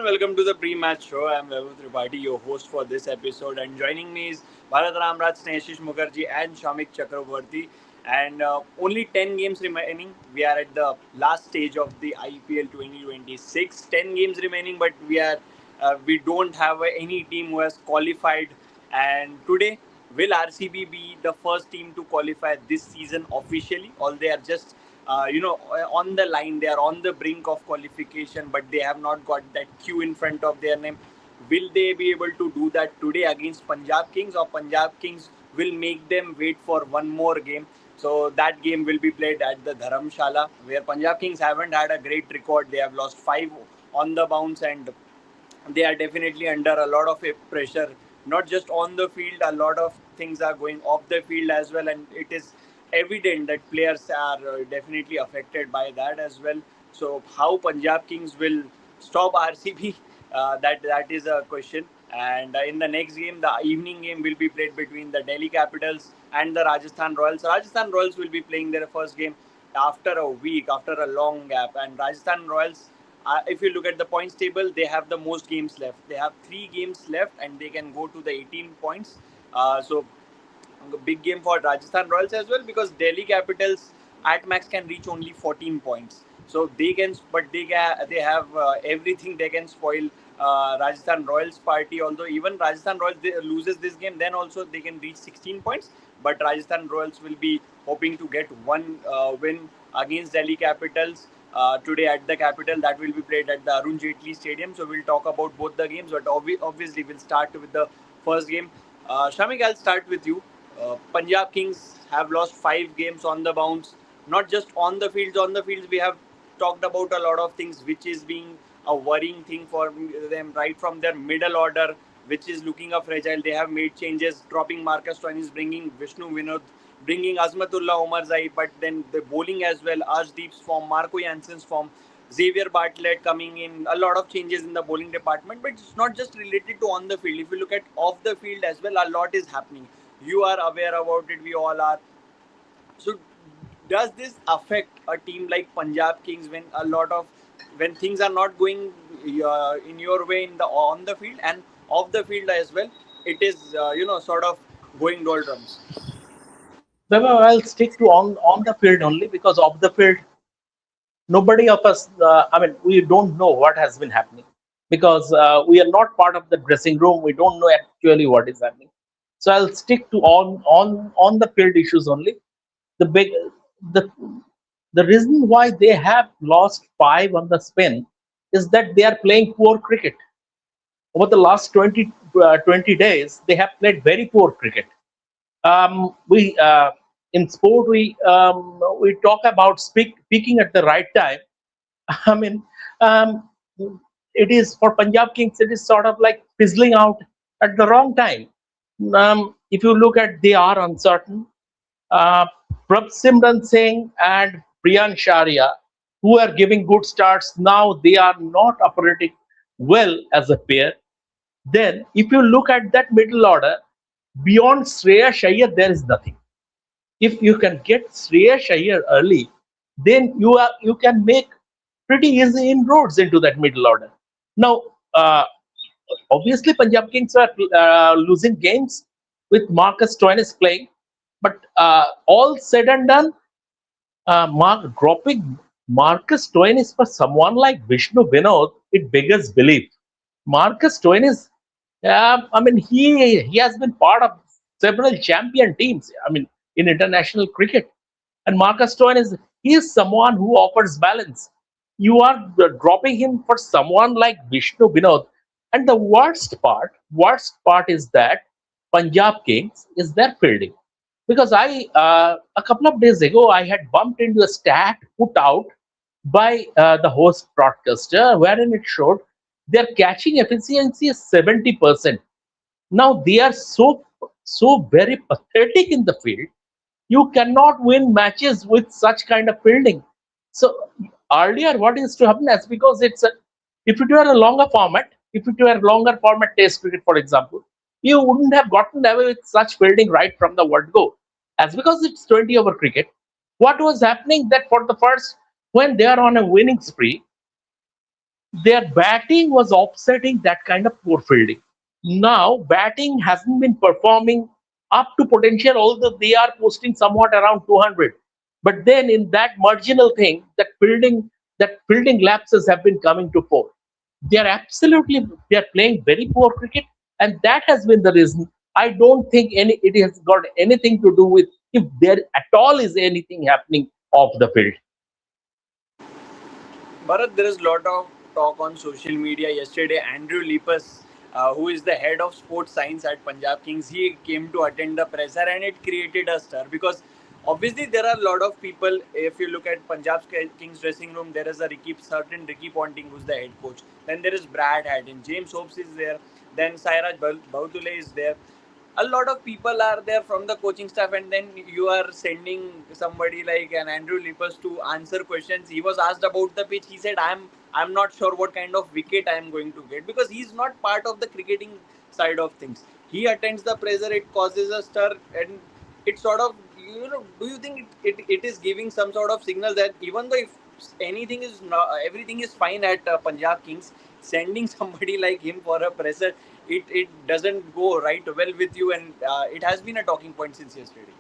and welcome to the pre-match show. I'm Vaibhav Tripathi, your host for this episode, and joining me is Bharat Ramraj, Sneshish Mukherjee, and Shamik Chakravarti. And only 10 games remaining. We are at the last stage of the IPL 2026. 10 games remaining, but we don't have any team who has qualified. And today, will RCB be the first team to qualify this season officially? Or they are just on the line, they are on the brink of qualification, but they have not got that queue in front of their name. Will they be able to do that today against Punjab Kings, or Punjab Kings will make them wait for one more game? So that game will be played at the Dharamshala, where Punjab Kings haven't had a great record. They have lost 5 on the bounce, and they are definitely under a lot of pressure, not just on the field. A lot of things are going off the field as well, and it is evident that players are definitely affected by that as well. So how Punjab Kings will stop RCB, that is a question. And in the next game, the evening game will be played between the Delhi Capitals and the Rajasthan Royals. Rajasthan Royals will be playing their first game after a week, after a long gap. And Rajasthan Royals, if you look at the points table, they have the most games left. They have 3 games left, and they can go to the 18 points. So a big game for Rajasthan Royals as well, because Delhi Capitals at max can reach only 14 points. So they can, but they have everything. They can spoil Rajasthan Royals party. Although even Rajasthan Royals loses this game, then also they can reach 16 points. But Rajasthan Royals will be hoping to get one win against Delhi Capitals today at the capital. That will be played at the Arun Jaitley Stadium. So we'll talk about both the games, but obviously we'll start with the first game. Shamik, I'll start with you. Punjab Kings have lost 5 games on the bounce. Not just on the fields. On the fields, we have talked about a lot of things, which is being a worrying thing for them, right from their middle order, which is looking up fragile. They have made changes, dropping Marcus Stoinis, bringing Vishnu Vinod, bringing Azmatullah Omar Zai, but then the bowling as well, Arshdeep's form, Marco Jansen's form, Xavier Bartlett coming in, a lot of changes in the bowling department. But it's not just related to on the field. If you look at off the field as well, a lot is happening. You are aware about it, we all are. So does this affect a team like Punjab Kings when things are not going in your way in the on the field and off the field as well? It is sort of going doldrums. Well, I'll stick to on the field only, because off the field, nobody of us, we don't know what has been happening, because we are not part of the dressing room. We don't know actually what is happening. So I'll stick to on the field issues only. The big the the reason why they have lost 5 on the spin is that they are playing poor cricket. Over the last 20 days, they have played very poor cricket. We In sport, we talk about speaking at the right time. I mean, um, it is for Punjab Kings. It is sort of like fizzling out at the wrong time. If you look at, they are uncertain. Uh, Prab Simran Singh and Priyan Sharia, who are giving good starts now, they are not operating well as a pair. Then, if you look at that middle order, beyond Shreya Iyer, there is nothing. If you can get Shreya Iyer early, then you can make pretty easy inroads into that middle order. Now, obviously, Punjab Kings are losing games with Marcus Stoinis playing, but all said and done, dropping Marcus Stoinis for someone like Vishnu Vinod, it beggars belief. Marcus Stoinis, he has been part of several champion teams. In international cricket, and Marcus Stoinis, he is someone who offers balance. You are dropping him for someone like Vishnu Vinod, and the worst part is that Punjab Kings is their fielding, because I a couple of days ago I had bumped into a stat put out by the host broadcaster, wherein it showed their catching efficiency is 70%. Now they are so very pathetic in the field. You cannot win matches with such kind of fielding. So earlier, what used to happen is, because if it were a longer format, if it were a longer format Test cricket, for example, you wouldn't have gotten away with such fielding right from the word go. As because it's 20 over cricket, what was happening that for the first, when they are on a winning spree, their batting was offsetting that kind of poor fielding. Now, batting hasn't been performing up to potential, although they are posting somewhat around 200. But then, in that marginal thing, that fielding lapses have been coming to fore. They are playing very poor cricket, and that has been the reason. I don't think it has got anything to do with if there at all is anything happening off the field. Bharat, there is a lot of talk on social media. Yesterday, Andrew Lippus, who is the head of sports science at Punjab Kings, he came to attend the presser and it created a stir because obviously there are a lot of people. If you look at Punjab Kings dressing room, there is a certain Ricky Ponting who's the head coach. Then there is Brad Haddon, James Hopes is there. Then Sairaj Bahutule is there. A lot of people are there from the coaching staff, and then you are sending somebody like an Andrew Lippers to answer questions. He was asked about the pitch. He said, I'm not sure what kind of wicket I am going to get because he's not part of the cricketing side of things. He attends the pressure, it causes a stir, and it sort of, do you think it is giving some sort of signal that even though if anything is not, everything is fine at Punjab Kings, sending somebody like him for a presser, it doesn't go right well with you, and it has been a talking point since yesterday.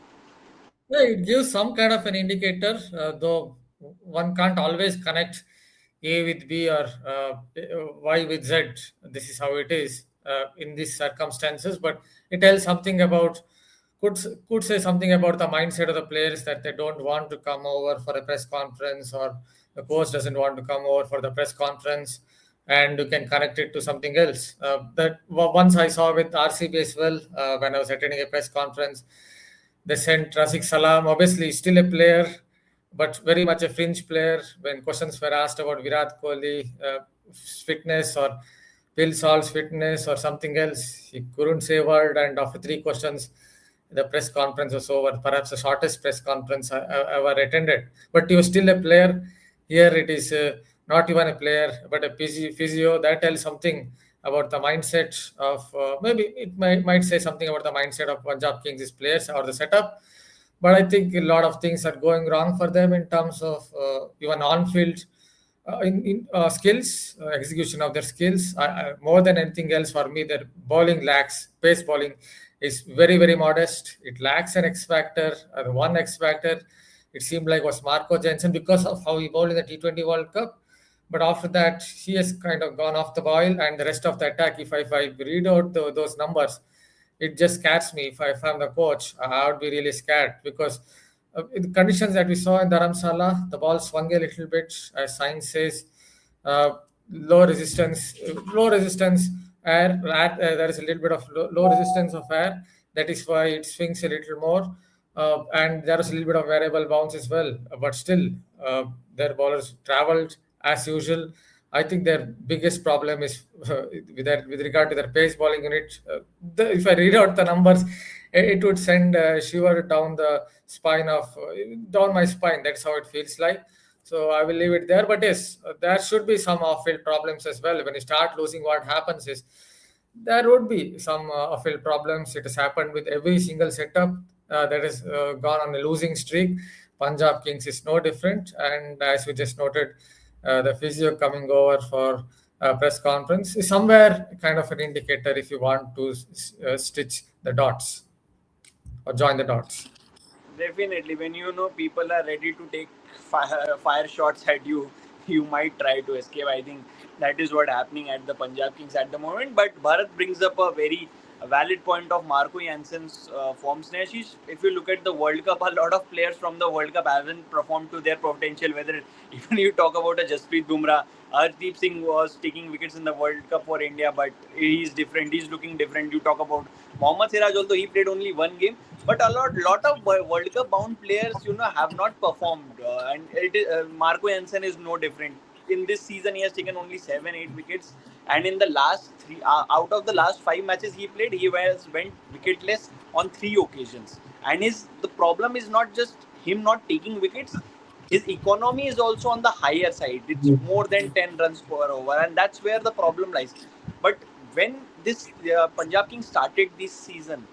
Yeah, it gives some kind of an indicator, though one can't always connect A with B or Y with Z. This is how it is in these circumstances, but it tells something about could could say something about the mindset of the players that they don't want to come over for a press conference, or the coach doesn't want to come over for the press conference, and you can connect it to something else. Once I saw with RCB as well when I was attending a press conference. They sent Razik Salam, obviously still a player, but very much a fringe player. When questions were asked about Virat Kohli fitness or Bill Sall's fitness or something else, he couldn't say a word. And after three questions, the press conference was over. Perhaps the shortest press conference I ever attended. But he was still a player. Here it is not even a player, but a physio. That tells something about the mindset of maybe it might say something about the mindset of Punjab Kings' players or the setup. But I think a lot of things are going wrong for them in terms of even on-field skills, execution of their skills. More than anything else, for me, their bowling lacks. Pace bowling is very, very modest. It lacks an X factor. The one X factor, it seemed like was Marco Jansen because of how he bowled in the T20 World Cup. But after that, he has kind of gone off the boil, and the rest of the attack, if I read out those numbers, it just scares me. If I'm the coach, I would be really scared because in the conditions that we saw in Dharamsala, the ball swung a little bit, as science says, uh, low resistance air. There is a little bit of low resistance of air. That is why it swings a little more. And there is a little bit of variable bounce as well. But still, their bowlers traveled as usual. I think their biggest problem is with regard to their pace bowling unit. If I read out the numbers, it would send a shiver down my spine. That's how it feels like. So I will leave it there. But yes, there should be some off-field problems as well. When you start losing, what happens is there would be some off-field problems. It has happened with every single setup that has gone on a losing streak. Punjab Kings is no different. And as we just noted, the physio coming over for press conference is somewhere kind of an indicator if you want to stitch the dots or join the dots. Definitely, when you know people are ready to take fire shots at you, you might try to escape. I think that is what happening at the Punjab Kings at the moment. But Bharat brings up a very valid point of Marco Jansen's form. Snashish, if you look at the World Cup, a lot of players from the World Cup haven't performed to their potential. Whether even you talk about a Jasprit Bumrah, Hardeep Singh was taking wickets in the World Cup for India, but he's different. He's looking different. You talk about Mohammad Siraj, although he played only one game, but a lot of World Cup bound players, have not performed, and Marco Jansen is no different. In this season, he has taken only 7-8 wickets, and in the last three, out of the last 5 matches he played, he went wicketless on 3 occasions. And the problem is not just him not taking wickets; his economy is also on the higher side. It's more than 10 runs per over, and that's where the problem lies. But when this Punjab Kings started this season,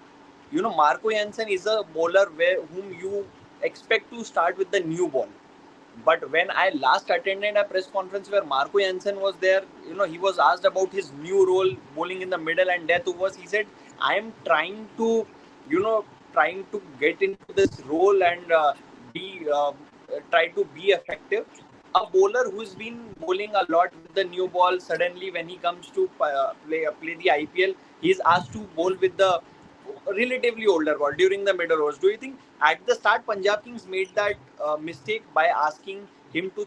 Marco Jansen is a bowler whom you expect to start with the new ball. But when I last attended a press conference where Marco Jansen was there, he was asked about his new role bowling in the middle and death overs. He said, I am trying to, you know, trying to get into this role and be try to be effective. A bowler who's been bowling a lot with the new ball, suddenly when he comes to play the IPL, he's asked to bowl with the relatively older ball during the middle overs. Do you think at the start Punjab Kings made that mistake by asking him to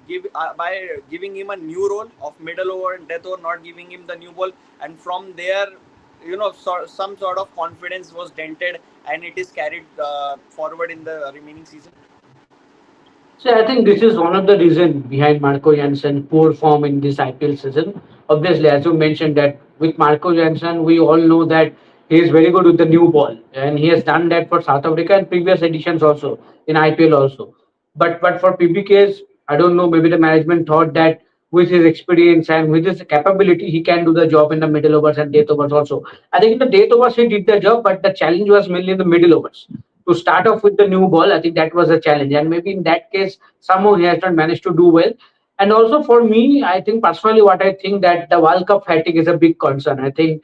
give by giving him a new role of middle over and death over, not giving him the new ball, and from there, some sort of confidence was dented, and it is carried forward in the remaining season? So I think this is one of the reasons behind Marco Jansen poor form in this IPL season. Obviously, as you mentioned that with Marco Jansen, we all know that he is very good with the new ball, and he has done that for South Africa and previous editions also in IPL also. But for PBKs, I don't know. Maybe the management thought that with his experience and with his capability, he can do the job in the middle overs and death overs also. I think in the death overs he did the job, but the challenge was mainly in the middle overs to start off with the new ball. I think that was a challenge, and maybe in that case, somehow he has not managed to do well. And also for me, I think personally, what I think that the World Cup fatigue is a big concern. I think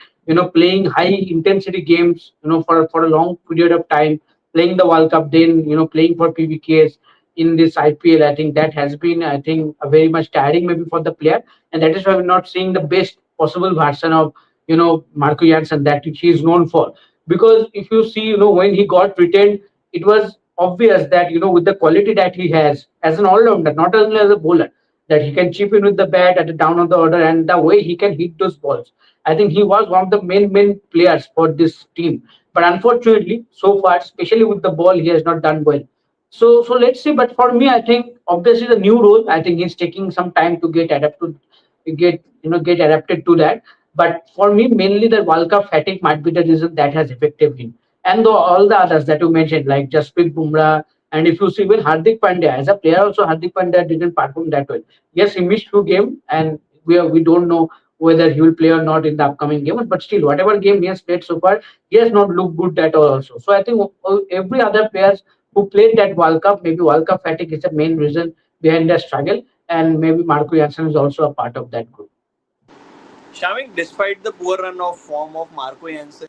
playing high intensity games, for a long period of time, playing the World Cup, then playing for PBKs in this IPL. I think that has been, I think, a very much tiring maybe for the player, and that is why we're not seeing the best possible version of Marco Jansen that he is known for. Because if you see, when he got retained, it was obvious that with the quality that he has as an all-rounder, not only as a bowler, that he can chip in with the bat at the down of the order, and the way he can hit those balls. I think he was one of the main players for this team. But unfortunately, so far, especially with the ball, he has not done well. So let's see. But for me, I think obviously the new role, I think he's taking some time to get adapted, get adapted to that. But for me, mainly the World Cup fatigue might be the reason that has affected him. And all the others that you mentioned, like Jasprit Bumrah, and if you see even Hardik Pandya as a player, also Hardik Pandya didn't perform that well. Yes, he missed few games, and we don't know whether he will play or not in the upcoming game. But still, whatever game he has played so far, he has not looked good at all. Also, so I think every other players who played that World Cup, maybe World Cup fatigue is the main reason behind the struggle, and maybe Marco Jansen is also a part of that group. Shamik, despite the poor run of form of Marco Jansen,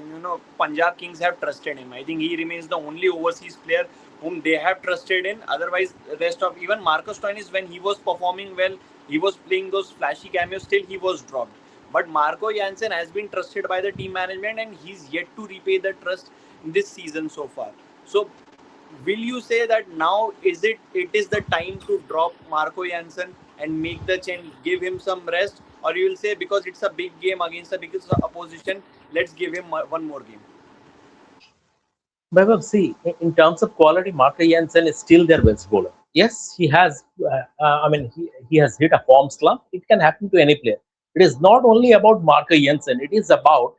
Punjab Kings have trusted him. I think he remains the only overseas player whom they have trusted in. Otherwise, the rest of even Marcus Stoinis, when he was performing well, he was playing those flashy cameos, still he was dropped. But Marco Jansen has been trusted by the team management and he's yet to repay the trust in this season so far. So will you say that now it is the time to drop Marco Jansen and make the change, give him some rest, or you will say because it's a big game against a big opposition, let's give him one more game? But see, in terms of quality, Mark Jansen is still their best bowler. Yes, he has. He has hit a form slump. It can happen to any player. It is not only about Mark Jansen. It is about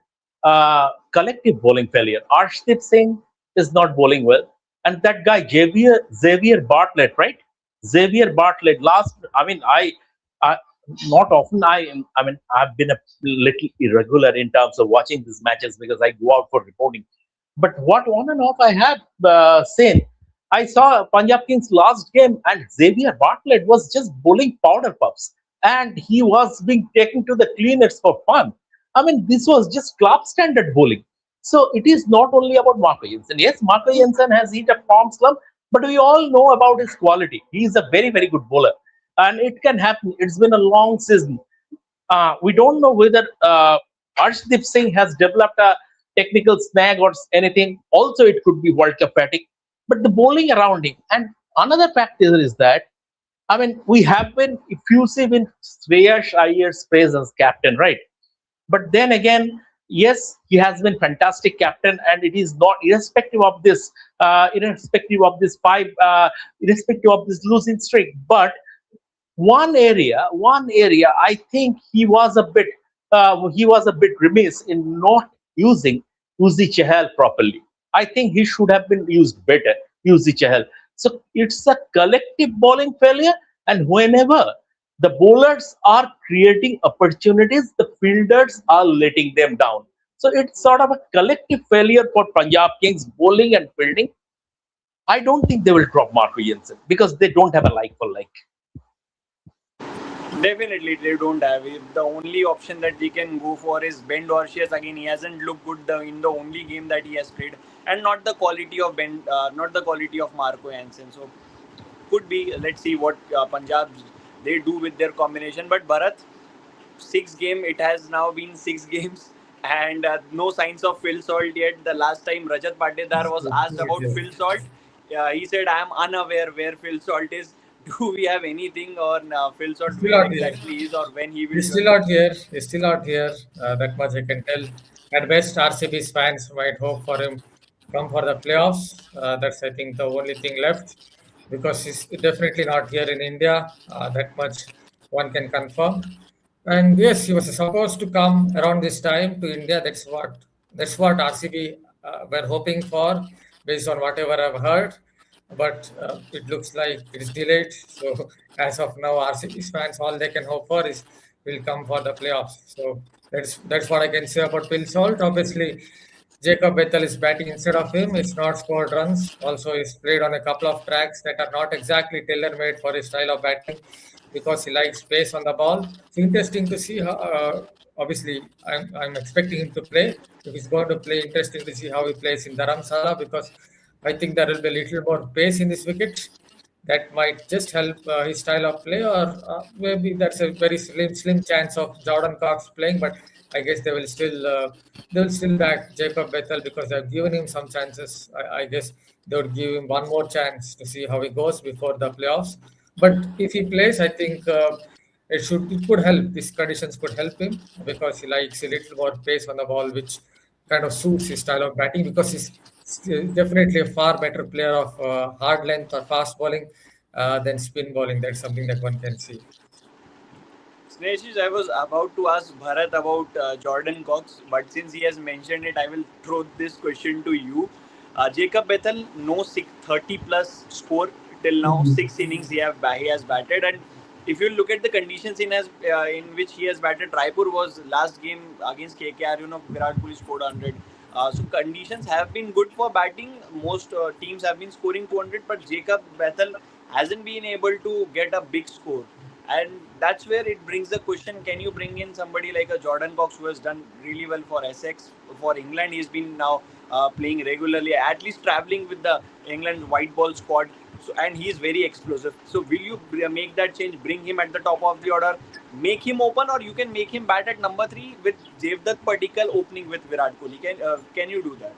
collective bowling failure. Arshdeep Singh is not bowling well, and that guy Xavier Bartlett, right? Xavier Bartlett. Last, I not often. I've been a little irregular in terms of watching these matches because I go out for reporting. But what on and off I have seen, I saw Punjab Kings last game and Xavier Bartlett was just bowling powder puffs and he was being taken to the cleaners for fun. This was just club standard bowling. So it is not only about Marco Jansen. Yes, Marco Jansen has hit a form slump, but we all know about his quality. He is a very, very good bowler. And it can happen. It's been a long season. We don't know whether Arshdeep Singh has developed a technical snag or anything. Also, it could be World Cup fatigue. But the bowling around him. And another factor is that, we have been effusive in Shreyas Iyer's praise as captain, right? But then again, yes, he has been fantastic captain, and it is not irrespective of this irrespective of this losing streak. But one area, I think he was a bit remiss in not using Uzi Chahal properly. I think he should have been used better, Uzi Chahal. So it's a collective bowling failure, and whenever the bowlers are creating opportunities, the fielders are letting them down. So it's sort of a collective failure for Punjab Kings bowling and fielding. I don't think they will drop Marco Jansen because they don't have a like for like. Definitely, they don't have it. The only option that they can go for is Ben Dorcius. Again, he hasn't looked good in the only game that he has played, and not the quality of not the quality of Marco Jansen. So could be. Let's see what Punjab they do with their combination. But Bharat, 6 game. It has now been 6 games, and no signs of Phil Salt yet. The last time Rajat Patidar was asked about Phil Salt, he said, "I am unaware where Phil Salt is." Do we have anything on Phil Salt Still where out here. exactly he is or when he will He's still join? out here. He's still out here. That much I can tell. At best, RCB's fans might hope for him come for the playoffs. That's I think the only thing left because he's definitely not here in India. That much one can confirm. And yes, he was supposed to come around this time to India. That's what RCB were hoping for, based on whatever I've heard. But it looks like it is delayed. So as of now, RCB fans all they can hope for is will come for the playoffs. So that's what I can say about Phil Salt. Obviously, Jacob Bethel is batting instead of him. It's not scored runs. Also, he's played on a couple of tracks that are not exactly tailor-made for his style of batting because he likes space on the ball. It's interesting to see how. Obviously, I'm expecting him to play. If he's going to play, interesting to see how he plays in Dharamsala because I think there will be a little more pace in this wicket. That might just help his style of play, or maybe that's a very slim chance of Jordan Cox playing. But I guess they will still back Jacob Bethel because they've given him some chances. I guess they would give him one more chance to see how he goes before the playoffs. But if he plays, I think it could help. These conditions could help him because he likes a little more pace on the ball, which kind of suits his style of batting because he's definitely a far better player of hard length or fast bowling than spin bowling. That's something that one can see. Snesh, I was about to ask Bharat about Jordan Cox, but since he has mentioned it, I will throw this question to you. Jacob Bethel, no 630 plus score till now. 6 innings he has batted, and if you look at the conditions in which he has batted, Raipur was last game against KKR. Virat Kohli scored 100. So conditions have been good for batting. Most teams have been scoring 200, but Jacob Bethel hasn't been able to get a big score. And that's where it brings the question, can you bring in somebody like a Jordan Cox who has done really well for Essex? For England, he's been now playing regularly, at least traveling with the England white ball squad. So, and he's very explosive. So will you make that change, bring him at the top of the order, make him open, or you can make him bat at number 3 with Devdutt Padikkal opening with Virat Kohli? Can you do that?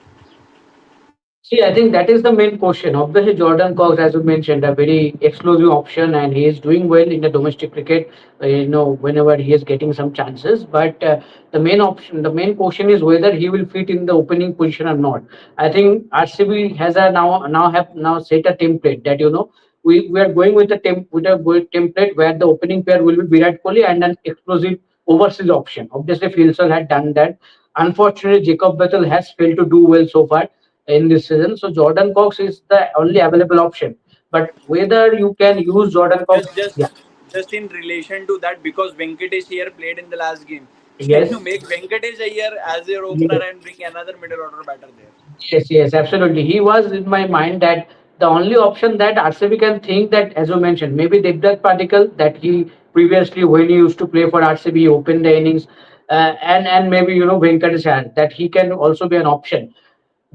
See, I think that is the main question. Obviously, Jordan Cox, as you mentioned, a very explosive option, and he is doing well in the domestic cricket. Whenever he is getting some chances. But the main question is whether he will fit in the opening position or not. I think RCB has a now set a template that we are going with a template where the opening pair will be Virat Kohli and an explosive overseas option. Obviously, Philsall had done that. Unfortunately, Jacob Bethel has failed to do well so far in this season. So Jordan Cox is the only available option. But whether you can use Jordan Cox, Just, yeah, just, just in relation to that, because Venkatesh here played in the last game, can you yes, make Venkatesh Iyer as your opener yes, and bring another middle order batter there? yes, absolutely. He was in my mind that the only option that RCB can think that, as you mentioned, maybe Devdutt Padikkal that he previously when he used to play for RCB, opened the innings, and maybe Venkatesh Iyer, that he can also be an option.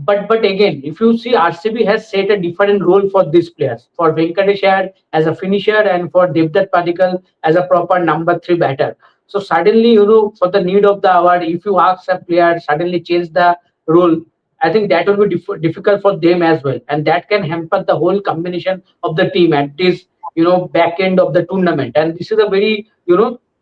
But again, if you see, RCB has set a different role for these players. For Venkatesh Iyer as a finisher and for Devdutt Padikkal as a proper number 3 batter. So suddenly, for the need of the hour, if you ask a player suddenly change the role, I think that will be difficult for them as well, and that can hamper the whole combination of the team at this back end of the tournament. And this is a very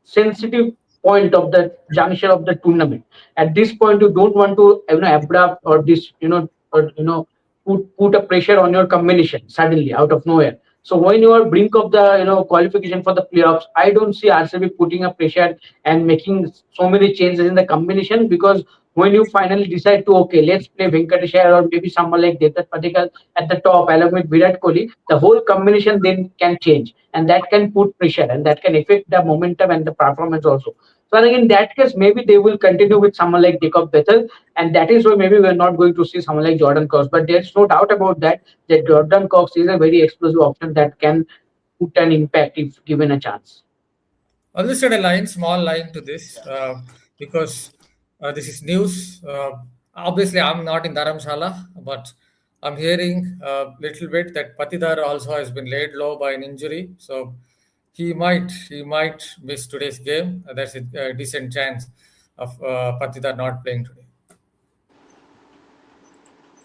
sensitive point of the juncture of the tournament. At this point, you don't want to abrupt or this put a pressure on your combination suddenly out of nowhere. So when you are brink of the qualification for the playoffs, I don't see RCB putting a pressure and making so many changes in the combination, because when you finally decide to, okay, let's play Venkatesh Iyer or maybe someone like Devdutt Padikkal at the top along with Virat Kohli, the whole combination then can change, and that can put pressure and that can affect the momentum and the performance also. So I think in that case, maybe they will continue with someone like Jacob Bethel, and that is why maybe we're not going to see someone like Jordan Cox. But there's no doubt about that, that Jordan Cox is a very explosive option that can put an impact if given a chance. I'll just add a line, small line to this, because this is news. Obviously, I'm not in Dharamshala, but I'm hearing a little bit that Patidar also has been laid low by an injury, so he might miss today's game. There's a decent chance of Patidar not playing today.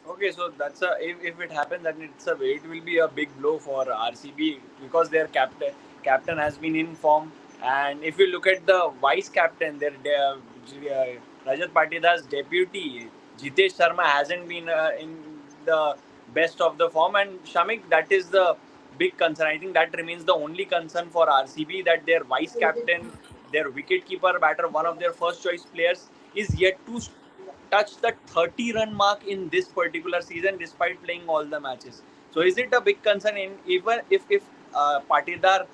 Okay, so that's a if it happens, then it will be a big blow for RCB because their captain has been in form, and if you look at the vice captain, Rajat Patidar's deputy Jitesh Sharma hasn't been in the best of the form, and Shamik, that is the big concern. I think that remains the only concern for RCB, that their vice captain, their wicket keeper batter, one of their first choice players, is yet to touch the 30 run mark in this particular season despite playing all the matches. So is it a big concern in even if Patidar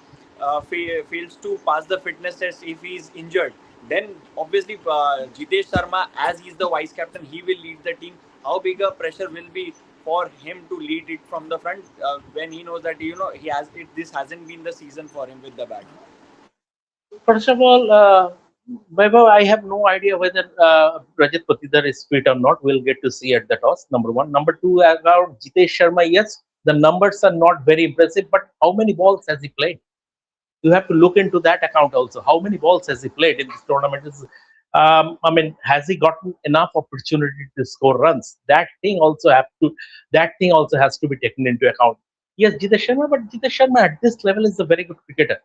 fails to pass the fitness test if he is injured? Then obviously Jitesh Sharma, as he is the vice captain, he will lead the team. How big a pressure will be for him to lead it from the front when he knows that he has it? This hasn't been the season for him with the bat. First of all, Vaibhav, I have no idea whether Rajat Patidar is fit or not. We'll get to see at the toss. Number one. Number two, about Jitesh Sharma, yes, the numbers are not very impressive, but how many balls has he played? You have to look into that account also. How many balls has he played in this tournament? I mean, has he gotten enough opportunity to score runs? That thing also has to be taken into account. Yes, Jitesh Sharma, but Jitesh Sharma at this level is a very good cricketer.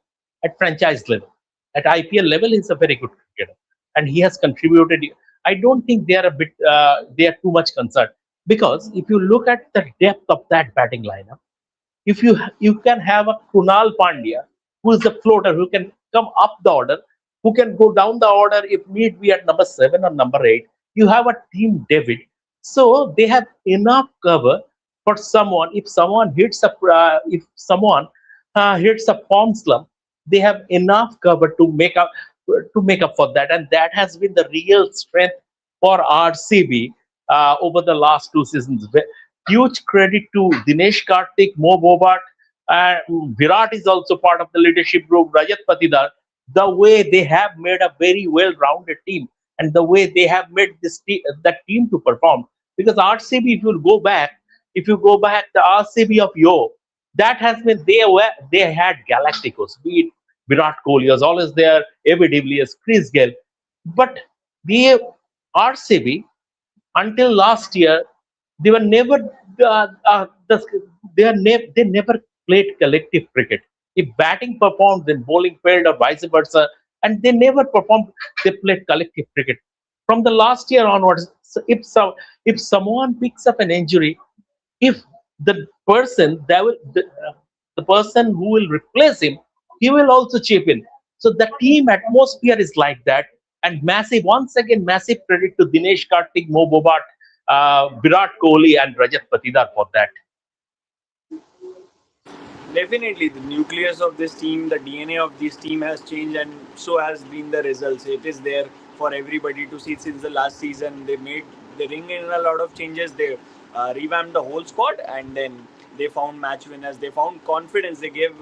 At franchise level, at IPL level, he's a very good cricketer, and he has contributed. I don't think they are they are too much concerned, because if you look at the depth of that batting lineup, if you can have a Kunal Pandya, who is a floater, who can come up the order, who can go down the order if need be at number 7 or number 8. You have a team David, so they have enough cover for someone. If someone hits a form slump, they have enough cover to make up for that, and that has been the real strength for RCB over the last 2 seasons. Huge credit to Dinesh Karthik, Mo Bobart, Virat is also part of the leadership group, Rajat Patidar, the way they have made a very well-rounded team, and the way they have made that team to perform. Because RCB, if you go back, the RCB of that has been they had Galacticos, be it Virat Kohli was always there, AB de Villiers, Chris Gayle, but the RCB until last year, they were never they never played collective cricket. If batting performed, then bowling failed, or vice versa, and they never performed. They played collective cricket. From the last year onwards, if someone picks up an injury, if the person that will the person who will replace him, he will also chip in. So the team atmosphere is like that, and once again, massive credit to Dinesh Karthik, Mo Bobart, Virat Kohli, and Rajat Patidar for that. Definitely, the nucleus of this team, the DNA of this team has changed, and so has been the results. It is there for everybody to see since the last season. They ring in a lot of changes. They revamped the whole squad, and then they found match winners. They found confidence. They gave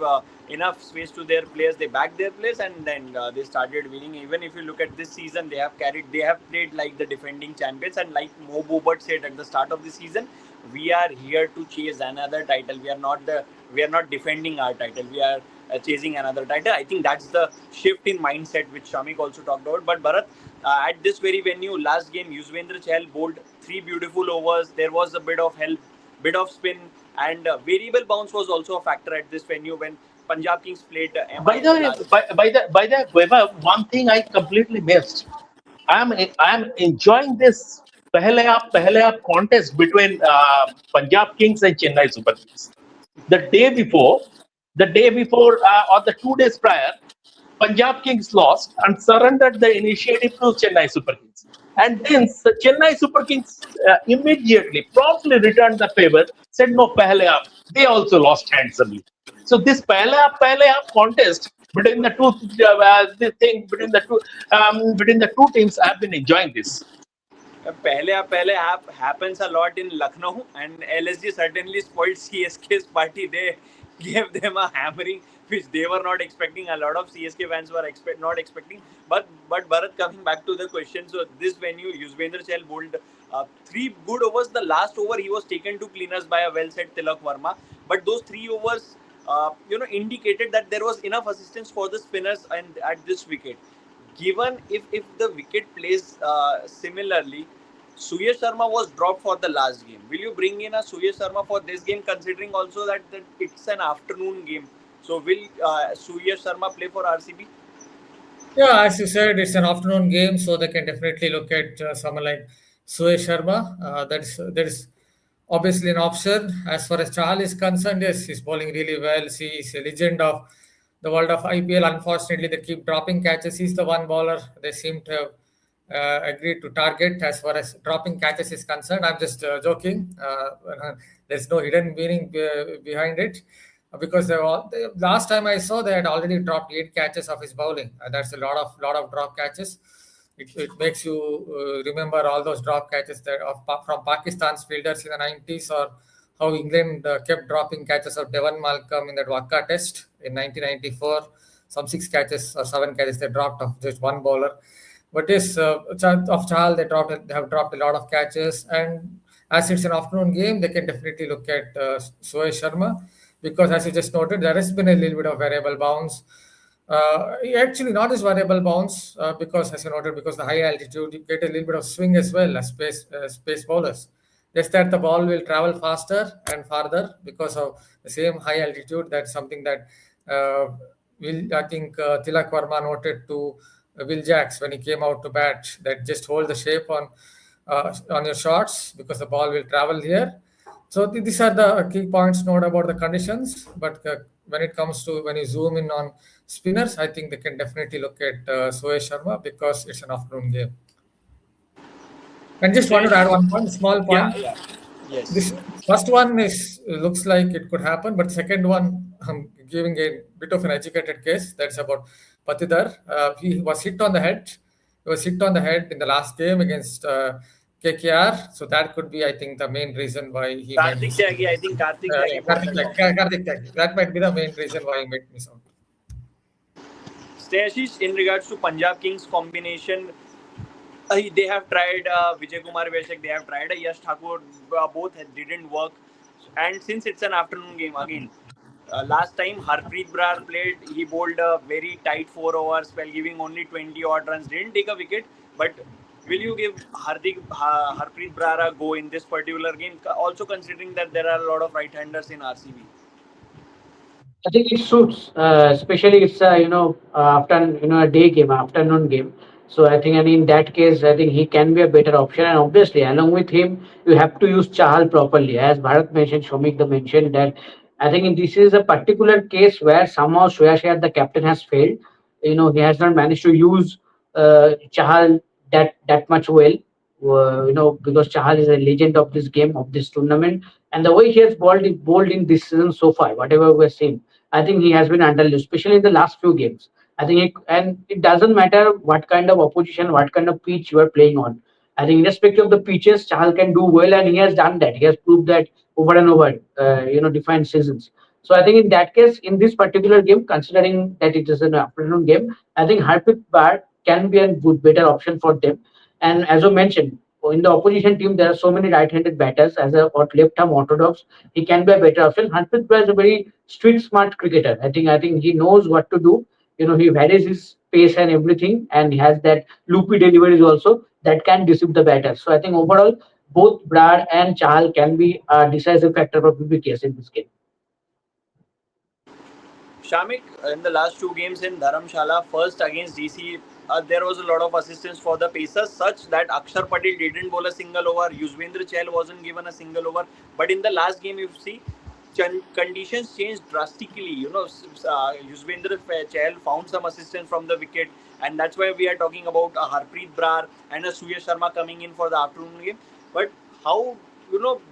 enough space to their players. They backed their players, and then they started winning. Even if you look at this season, they have played like the defending champions, and like Mo Bobert said at the start of the season, we are here to chase another title. We are not defending our title. We are chasing another title. I think that's the shift in mindset which Shamik also talked about. But Bharat, at this very venue, last game, Yuzvendra Chahal bowled 3 beautiful overs. There was a bit of help, bit of spin, and variable bounce was also a factor at this venue when Punjab Kings played By MI in the the way, last. Vaibhav, one thing I completely missed. I'm enjoying this Pehle Aap contest between Punjab Kings and Chennai Super Kings. The day before, or the 2 days prior, Punjab Kings lost and surrendered the initiative to Chennai Super Kings. And then Chennai Super Kings immediately, promptly returned the favor, said no, Pehle Aap. They also lost handsomely. So this Pehle Aap contest between the two this thing between the two teams. I have been enjoying this. Pele happens a lot in Lucknow, and LSG certainly spoiled CSK's party. They gave them a hammering, which they were not expecting. A lot of CSK fans were not expecting. But Bharat, coming back to the question, so this venue, Yuzvendra Chahal bowled 3 good overs. The last over he was taken to cleaners by a well set Tilak Verma, but those 3 overs, indicated that there was enough assistance for the spinners and at this wicket. Given if the wicket plays similarly, Suyash Sharma was dropped for the last game. Will you bring in a Suyash Sharma for this game, considering also that it's an afternoon game? So will Suyash Sharma play for RCB? Yeah, as you said, it's an afternoon game, so they can definitely look at someone like Suresh Sharma. That is obviously an option. As far as Chahal is concerned, yes, he's bowling really well. He's a legend of the world of IPL. Unfortunately, they keep dropping catches. He's the one bowler they seem to have agreed to target as far as dropping catches is concerned. I'm just joking. There's no hidden meaning behind it. Because the last time I saw, they had already dropped 8 catches of his bowling. That's a lot of drop catches. It makes you remember all those drop catches from Pakistan's fielders in the 90s, or how England kept dropping catches of Devon Malcolm in that Wakka test in 1994. Some 6 catches or 7 catches they dropped of just one bowler. But yes, of Chahal, they have dropped a lot of catches. And as it's an afternoon game, they can definitely look at Suresh Sharma, because as you just noted, there has been a little bit of variable bounce. Actually, not as variable bounce, because as you noted, because the high altitude, you get a little bit of swing as well as space bowlers. Just that the ball will travel faster and farther because of the same high altitude. That's something that I think Tilak Verma noted to Will Jacks when he came out to bat, that just hold the shape on your shots because the ball will travel here. So these are the key points note about the conditions. But when it comes to when you zoom in on spinners, I think they can definitely look at Suresh Sharma because it's an afternoon game. And just wanted to add one point, small point. Yeah. Yes. This first one looks like it could happen, but second one, I'm giving a bit of an educated case. That's about Patidar. He was hit on the head. He was hit on the head in the last game against KKR. So that could be, I think, the main reason why he might Karthik miss. Tyagi, I think Karthik Tyagi. Karthik Tyagi. That might be the main reason why he might miss out. Stashish, in regards to Punjab Kings combination, they have tried Vijay Kumar Veshak, they have tried Yash Thakur, both didn't work. And since it's an afternoon game again, last time Harpreet Brar played, he bowled a very tight 4 overs spell, giving only 20 odd runs, didn't take a wicket. But will you give Harpreet Brar a go in this particular game, also considering that there are a lot of right-handers in RCB? I think it suits, especially it's after a day game, afternoon game. So I think, and in that case, I think he can be a better option. And obviously, along with him, you have to use Chahal properly. As Bharat mentioned, Shomik mentioned that I think this is a particular case where somehow Shreyas, the captain, has failed. He has not managed to use Chahal that much well. Because Chahal is a legend of this game, of this tournament, and the way he has bowled in this season so far, whatever we're seeing, I think he has been underused, especially in the last few games. I think, and it doesn't matter what kind of opposition, what kind of pitch you are playing on. I think, irrespective of the pitches, Chahal can do well, and he has done that. He has proved that over and over, defined seasons. So I think in that case, in this particular game, considering that it is an afternoon game, I think Harpreet Brar can be a better option for them. And as I mentioned, in the opposition team, there are so many right-handed batters. As a left-arm orthodox, he can be a better option. Harpreet Brar is a very street smart cricketer. I think he knows what to do. He varies his pace and everything, and he has that loopy deliveries also that can deceive the batters. So I think overall, both Brar and Chahal can be a decisive factor for PBKS in this game. Shamik, in the last 2 games in Dharamshala, first against DC, there was a lot of assistance for the pacers, such that Akshar Patel didn't bowl a single over. Yuzvendra Chahal wasn't given a single over. But in the last game, you see, conditions changed drastically. Yuzvendra Chahal found some assistance from the wicket, and that's why we are talking about a Harpreet Brar and a Suyash Sharma coming in for the afternoon game. But how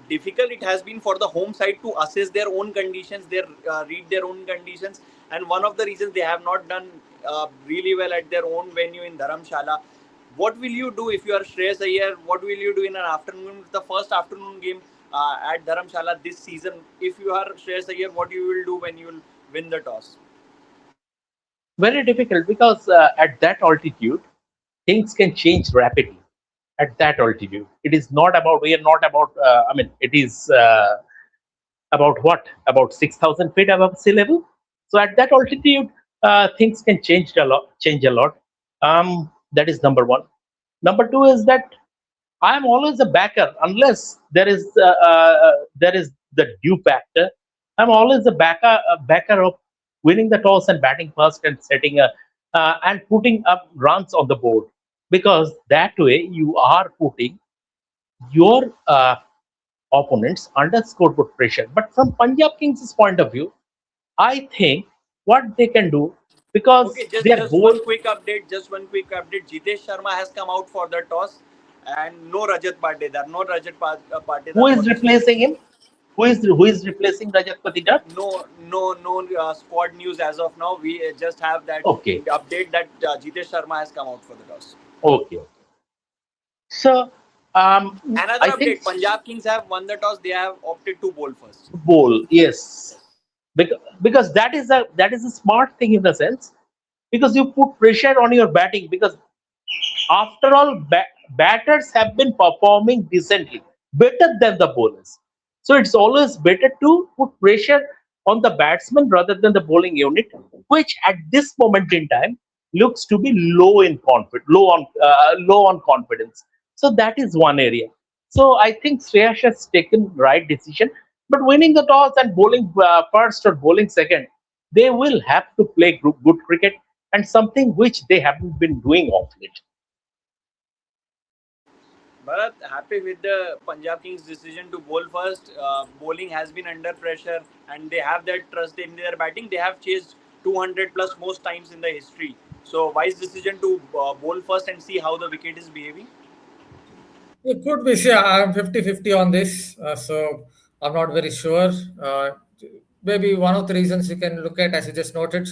difficult it has been for the home side to assess their own conditions, read their own conditions, and one of the reasons they have not done really well at their own venue in Dharamshala. What will you do if you are Shreyas Iyer? What will you do in an afternoon, the first afternoon game at Dharamshala this season? If you are Shreyas Iyer, what you will do when you will win the toss? Very difficult because at that altitude, things can change rapidly. At that altitude, it is not about, we are not about, it is about what? About 6,000 feet above sea level. So at that altitude, things can change a lot. Change a lot. That is number one. Number two is that I am always a backer unless there is the due factor. I'm always a backer of winning the toss and batting first and setting a and putting up runs on the board, because that way you are putting your opponents under scoreboard pressure. But from Punjab Kings' point of view, I think what they can do, Okay, because just their just goal, one quick update. Just one quick update. Jitesh Sharma has come out for the toss, and no Rajat Patidar. No Rajat who Patidar for is this toss. replacing him? Who is replacing Rajat Patidar? No squad news as of now. We just have that Okay, update that Jitesh Sharma has come out for the toss. okay. So Another I think update: Punjab Kings have won the toss. They have opted to bowl first. bowl, yes, Yes. because that is a smart thing in the sense, because you put pressure on your batting, because after all, batters have been performing decently, better than the bowlers. So it's always better to put pressure on the batsman rather than the bowling unit, which at this moment in time looks to be low on confidence. So that is one area. So I think Shreyas has taken right decision. But winning the toss and bowling first or bowling second, they will have to play good cricket, and something which they haven't been doing of late. Bharat, happy with the Punjab Kings decision to bowl first. Bowling has been under pressure, and they have that trust in their batting. They have chased 200 plus most times in the history. So wise decision to bowl first and see how the wicket is behaving. It could be. See, I'm 50-50 on this, so I'm not very sure. Maybe one of the reasons you can look at, as you just noted,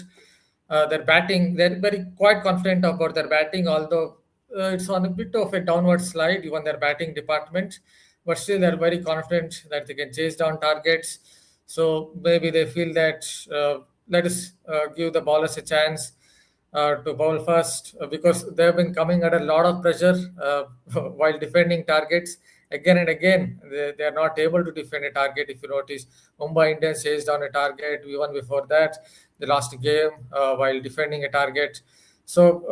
their batting. They're very quite confident about their batting, although it's on a bit of a downward slide, even their batting department. But still, they're very confident that they can chase down targets. So maybe they feel that let us give the ballers a chance to bowl first, because they've been coming under a lot of pressure while defending targets again and again. They are not able to defend a target. If you notice, Mumbai Indians chased down a target. Even before that, they lost a game while defending a target. So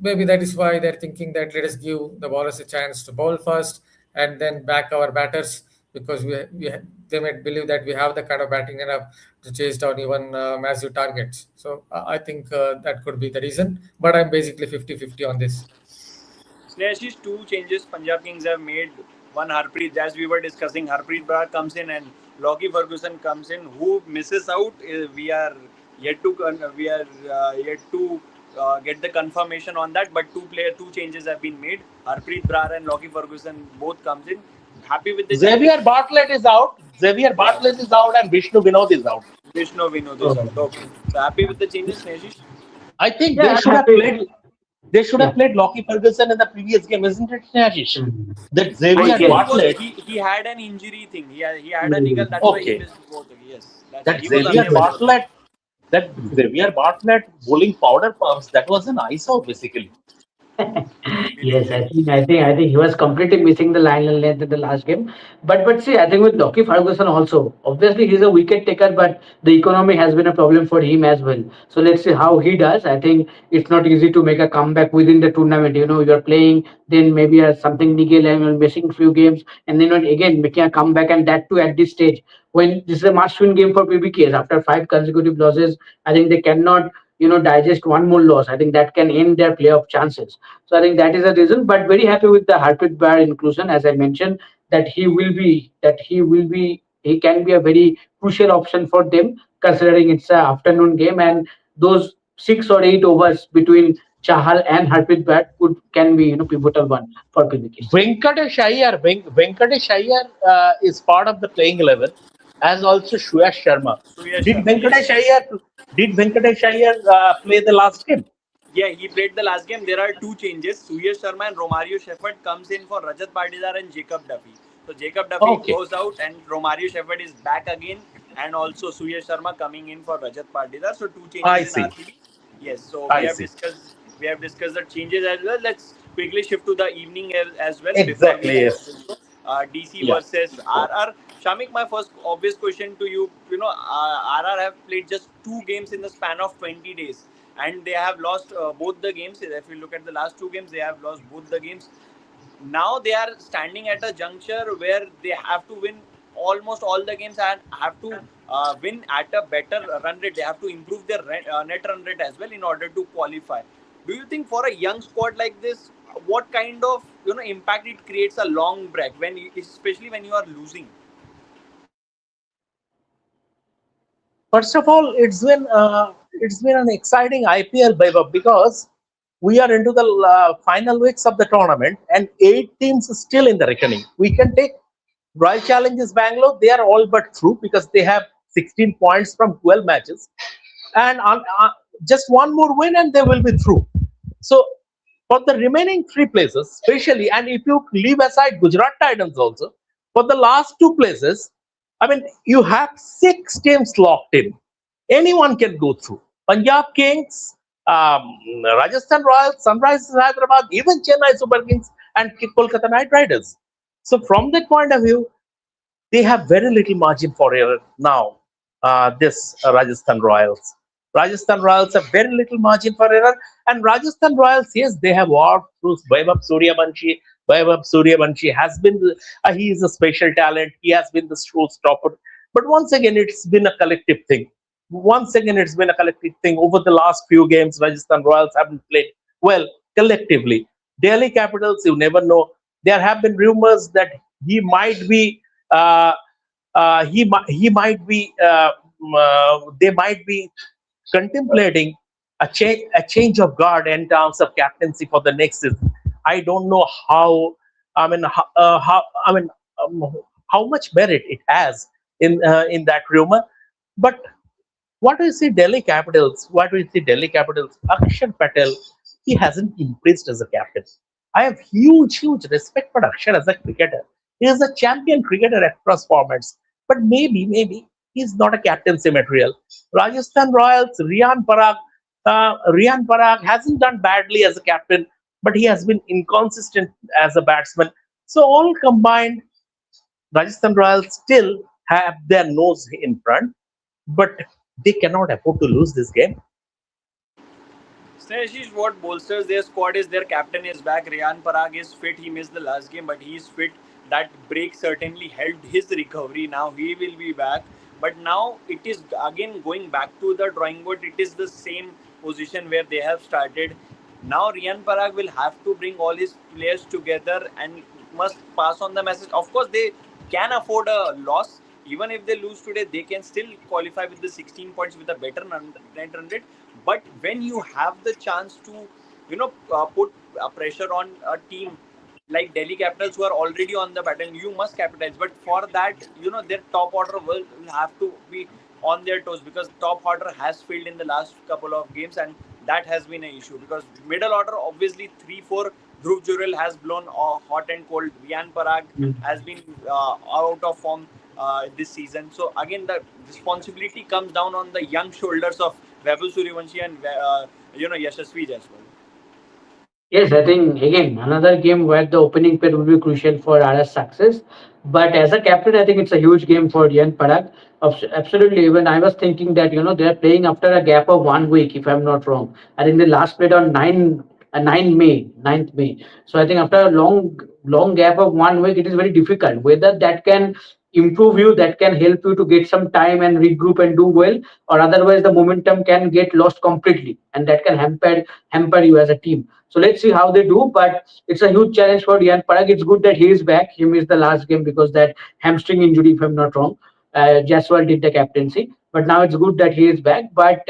maybe that is why they're thinking that let us give the bowlers a chance to bowl first and then back our batters, because they might believe that we have the kind of batting enough to chase down even massive targets. So I think that could be the reason. But I'm basically 50-50 on this. Snehashish, two changes Punjab Kings have made. One, Harpreet, as we were discussing, Harpreet Brar comes in and Lockie Ferguson comes in. Who misses out? We are yet to get the confirmation on that. But two changes have been made. Harpreet Brar and Lockie Ferguson both comes in. Happy with the changes? Xavier Bartlett is out. Xavier Yeah. Bartlett is out, and Vishnu Vinod is out. Vishnu Vinod is Okay. out. Okay. So happy with the changes, Snehashish? I think Yeah, they I'm should have happy. played. They should have Yeah. played Lockie Ferguson in the previous game, isn't it, Ashish? Mhm. That I Xavier think Yes. Bartlett. he had an injury thing. He had a niggle. Mm. That's why he Okay, missed both. Yes, that's why that he was Xavier unable for that. Bartlett. That Xavier Bartlett bowling powder puffs. That was an ISO basically. Yes, Believe it. I think he was completely missing the line and length in the last game. But see, I think with Lockie Ferguson also, obviously he's a wicket taker, but the economy has been a problem for him as well. So let's see how he does. I think it's not easy to make a comeback within the tournament. You know, you're playing, then maybe something niggle and you're missing few games, and then again making a comeback, and that too at this stage when this is a must-win game for PBKS after five consecutive losses. I think they cannot digest one more loss. I think that can end their playoff chances. So I think that is the reason. But very happy with the Harpreet Bar inclusion, as I mentioned, he can be a very crucial option for them, considering it's an afternoon game, and those 6 or 8 overs between Chahal and Harpreet Bar can be pivotal one for PBKs. Venkatesh Iyer is part of the playing 11, as also Suyash Sharma. Suyash Did Sharma, Venkatesh yes. Iyer did Venkatesh Iyer play the last game? Yeah, he played the last game. There are two changes. Suyash Sharma and Romario Shepherd comes in for Rajat Patidar and Jacob Duffy. So Jacob Duffy Okay, goes out and Romario Shepherd is back again, and also Suyash Sharma coming in for Rajat Patidar. So two I changes in see. RCB. Yes, so I see. we have discussed the changes as well. Let's quickly shift to the evening as well before we Exactly. end Yes. this. DC Yeah. versus RR. Shamik, my first obvious question to you. RR have played just two games in the span of 20 days, and they have lost both the games. If you look at the last two games, they have lost both the games. Now they are standing at a juncture where they have to win almost all the games and have to win at a better run rate. They have to improve their net run rate as well in order to qualify. Do you think for a young squad like this, what kind of impact it creates a long break when especially when you are losing? First of all, it's been an exciting IPL, Vaibhav, because we are into the final weeks of the tournament and 8 teams still in the reckoning. We can take Royal Challengers Bangalore; they are all but through because they have 16 points from 12 matches, and just one more win and they will be through. So for the remaining three places, especially, and if you leave aside Gujarat Titans also, for the last two places, I mean, you have 6 teams locked in. Anyone can go through. Punjab Kings, Rajasthan Royals, Sunrisers Hyderabad, even Chennai Super Kings, and Kolkata Knight Riders. So from that point of view, they have very little margin for error now. This Rajasthan Royals. Rajasthan Royals have very little margin for error, and Rajasthan Royals, yes, they have walked through Vaibhav Suryavanshi. Vaibhav Suryavanshi has been, he is a special talent. He has been the showstopper. But once again, it's been a collective thing. Once again, it's been a collective thing. Over the last few games, Rajasthan Royals haven't played well collectively. Delhi Capitals, you never know. There have been rumors that he might be uh, he might be they might be contemplating a change of guard in terms of captaincy for the next season. I don't know how. I mean, how I mean, how much merit it has in that rumor, but what do you see Delhi Capitals? What do you see Delhi Capitals? Akshar Patel, he hasn't impressed as a captain. I have huge respect for Akshar as a cricketer. He is a champion cricketer across formats. But maybe he's not a captaincy material. Rajasthan Royals, Rian Parag hasn't done badly as a captain, but he has been inconsistent as a batsman. So all combined, Rajasthan Royals still have their nose in front, but they cannot afford to lose this game. Sneshish, what bolsters their squad is their captain is back. Riyan Parag is fit. He missed the last game, but he is fit. That break certainly helped his recovery. Now he will be back. But now it is again going back to the drawing board. It is the same position where they have started. Now Riyan Parag will have to bring all his players together and must pass on the message. Of course, they can afford a loss. Even if they lose today, they can still qualify with the 16 points with a better net run rate. But when you have the chance to, put pressure on a team like Delhi Capitals who are already on the pattern, you must capitalize. But for that, their top order will have to be on their toes because top order has failed in the last couple of games, and that has been an issue because middle order obviously 3-4. Dhruv Jurel has blown hot and cold. Riyan Parag has been out of form this season. So again, the responsibility comes down on the young shoulders of Vaibhav Suryavanshi and Yashasvi as well. Yes, I think again another game where the opening pair will be crucial for RS success. But as a captain, I think it's a huge game for Ian Parag. Absolutely. Even I was thinking that they are playing after a gap of 1 week, if I'm not wrong. I think they last played on 9 May. So I think after a long gap of 1 week, it is very difficult. Whether that can improve you, that can help you to get some time and regroup and do well, or otherwise the momentum can get lost completely, and that can hamper you as a team. So let's see how they do. But it's a huge challenge for Ian Parag. It's good that he is back. He missed the last game because that hamstring injury, if I'm not wrong. Jaswal did the captaincy, but now it's good that he is back. But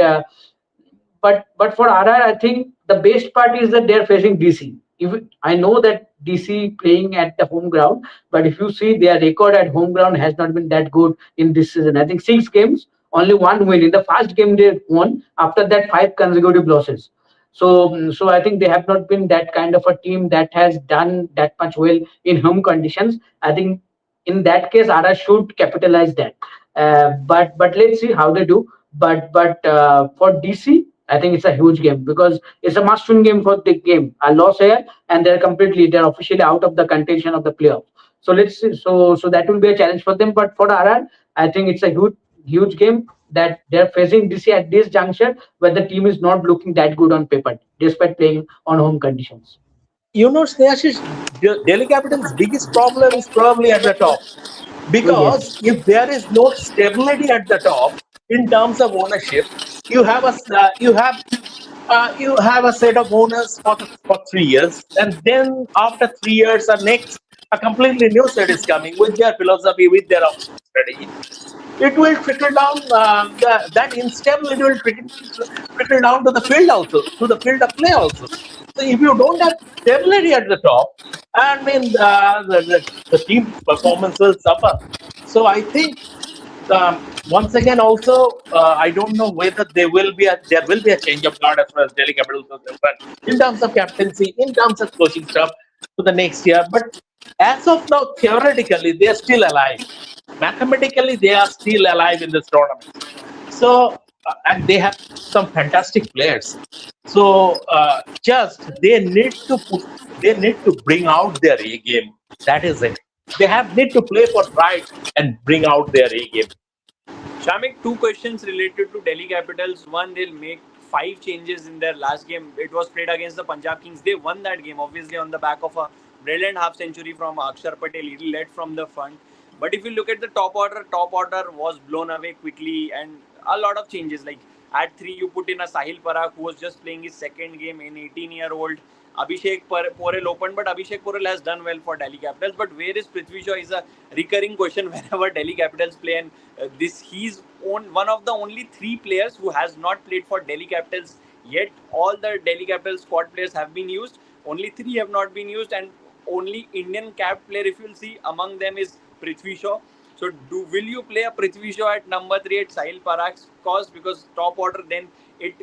for RR, I think the best part is that they're facing DC. If I know that DC playing at the home ground. But if you see their record at home ground has not been that good in this season. I think 6 games, only one win. In the first game they won. After that, five consecutive losses. So I think they have not been that kind of a team that has done that much well in home conditions. I think in that case, Ara should capitalize that. But let's see how they do. But for DC, I think it's a huge game because it's a must-win game for the game. A loss here, and they're officially out of the contention of the playoff. So let's see. So that will be a challenge for them. But for RR, I think it's a huge game that they're facing DC at this juncture where the team is not looking that good on paper despite playing on home conditions. Snehashish, Delhi Capital's biggest problem is probably at the top. Oh yes. Because if there is no stability at the top in terms of ownership, you have you have a set of owners for 3 years, and then after 3 years, a completely new set is coming with their philosophy, with their strategy. It will trickle down. That instability will trickle down to the field also, to the field of play also. So if you don't have stability at the top, I mean, the team performance will suffer. So I think once again, also, I don't know whether there will be a change of guard as far as Delhi Capitals are concerned in terms of captaincy, in terms of coaching staff for the next year. But as of now, theoretically, they are still alive. Mathematically, they are still alive in this tournament. So, and they have some fantastic players. So, just they need to bring out their A game. That is it. They have need to play for pride and bring out their A game. Shamik, two questions related to Delhi Capitals. One, they'll make 5 changes in their last game. It was played against the Punjab Kings. They won that game, obviously, on the back of a brilliant half century from Akshar Patel. He led from the front. But if you look at the top order was blown away quickly and a lot of changes. Like at 3, you put in a Sahil Parakh who was just playing his second game in 18-year-old. Abhishek Porel opened, but Abhishek Porel has done well for Delhi Capitals. But where is Prithvi Shaw is a recurring question whenever Delhi Capitals play. And he's one of the only 3 players who has not played for Delhi Capitals yet. All the Delhi Capitals squad players have been used. Only 3 have not been used, and only Indian capped player, if you'll see, among them is Prithvi Shaw. So, will you play a Prithvi Shaw at number 3 at Sahil Parakh's cause? Because top order, then it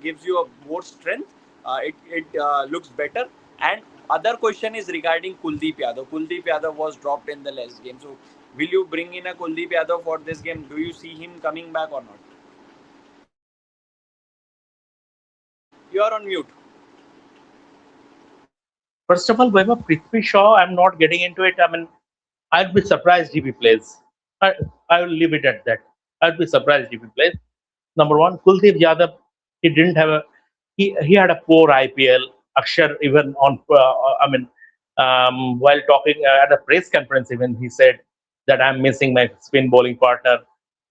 gives you a more strength. It looks better. And other question is regarding Kuldeep Yadav. Kuldeep Yadav was dropped in the last game. So, will you bring in a Kuldeep Yadav for this game? Do you see him coming back or not? You are on mute. First of all, Vaibhav, Prithvi Shaw, I'm not getting into it. I mean, I'd be surprised if he plays. I will leave it at that. I'd be surprised if he plays. Number one, Kuldeep Yadav, he didn't have he had a poor IPL. Akshar, even while talking at a press conference, even he said that I'm missing my spin bowling partner.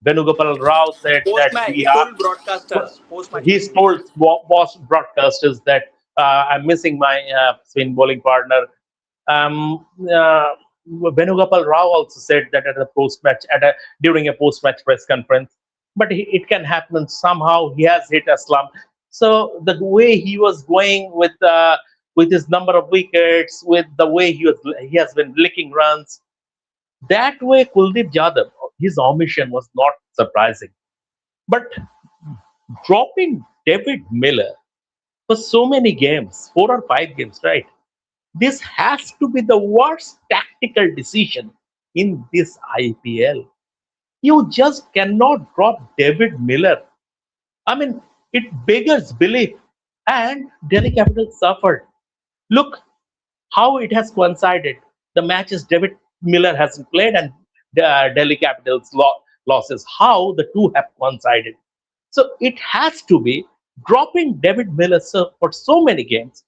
Venugopal Rao said Post that match, he told broadcasters. Post match, he's told boss broadcasters that I'm missing my spin bowling partner. Um, uh, Venugopal Rao also said that at a post match during a post match press conference. But it can happen somehow. He has hit a slump. So the way he was going with his number of wickets, with the way he has been licking runs, that way Kuldeep Yadav, his omission was not surprising. But dropping David Miller for so many games, 4 or 5 games, right? This has to be the worst tactical decision in this IPL. You just cannot drop David Miller. I mean, it beggars belief. And Delhi Capitals suffered. Look how it has coincided. The matches David Miller hasn't played and the Delhi Capitals losses. How the two have coincided. So it has to be dropping David Miller for so many games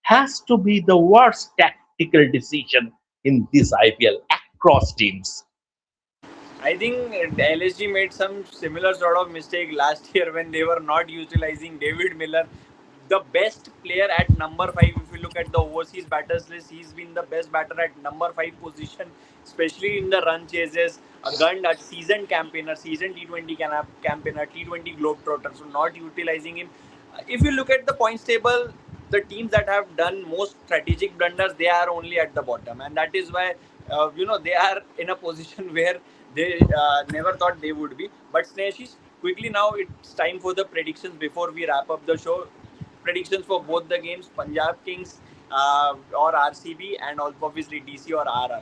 has to be the worst tactical decision in this IPL across teams. I think LSG made some similar sort of mistake last year when they were not utilizing David Miller, the best player at number 5. If you look at the overseas batters list, he's been the best batter at number 5 position, especially in the run chases. A gun at seasoned campaigner, seasoned T20 campaigner, T20 globetrotter. So not utilizing him. If you look at the points table, the teams that have done most strategic blunders, they are only at the bottom, and that is why they are in a position where they never thought they would be. But Sneshish, quickly now it's time for the predictions before we wrap up the show. Predictions for both the games, Punjab Kings or RCB, and also obviously DC or RR.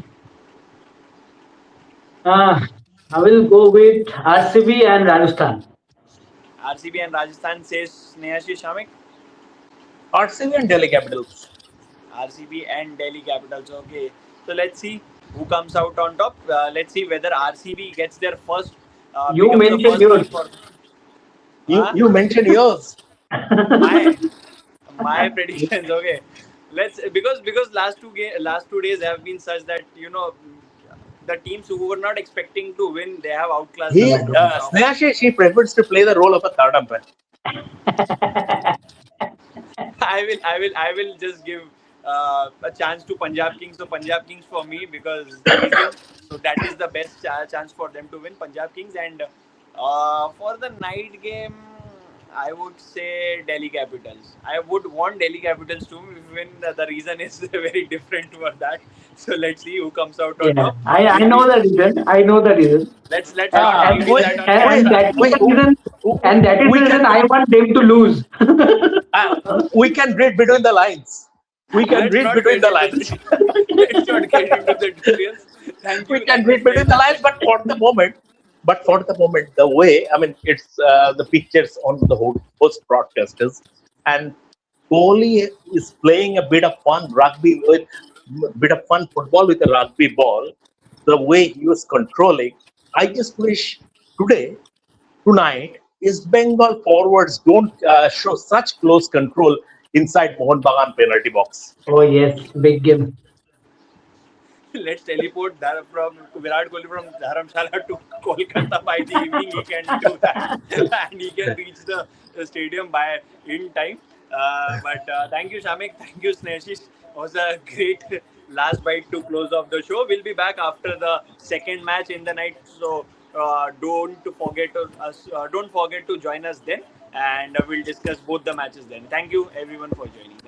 I will go with RCB and Rajasthan. RCB and Rajasthan, says Snehashi Shamik. RCB and Delhi Capitals. RCB and Delhi Capitals. Okay, so let's see who comes out on top. Let's see whether RCB gets their first. You Becomes the mentioned first team yours. for You mentioned yours. my my predictions. Okay, let's because last 2 days have been such that the teams who were not expecting to win, they have outclassed the competition. Sneha, she prefers to play the role of a third umpire. I will just give a chance to Punjab Kings. So Punjab Kings for me, because the reason, so that is the best chance for them to win, Punjab Kings. And for the night game, I would say Delhi Capitals. I would want Delhi Capitals to win. The reason is very different for that. So let's see who comes out on Yeah, top. I We'll know be, the reason. I know the reason. let's And, leave that on and Canada. that is the reason. And that is the reason I want them to lose. We can read between the lines. We can Let's read not between get the into lines. the let's not get into the details. We can Thank you, read between the lines, Sneha. but for the moment, the way, I mean, it's the pictures on the host broadcasters, and Kohli is playing a bit of fun rugby with bit of fun football with a rugby ball. The way he was controlling, I just wish today, tonight, East Bengal forwards don't show such close control inside Mohun Bagan penalty box. Oh yes, big game. Let's teleport from Virat Kohli from Dharamshala to Kolkata by the evening. He can do that, and he can reach the stadium by in time. But thank you, Shamik. Thank you, Sneshish. It was a great last bite to close off the show. We'll be back after the second match in the night. So don't forget to join us then, and we'll discuss both the matches then. Thank you, everyone, for joining.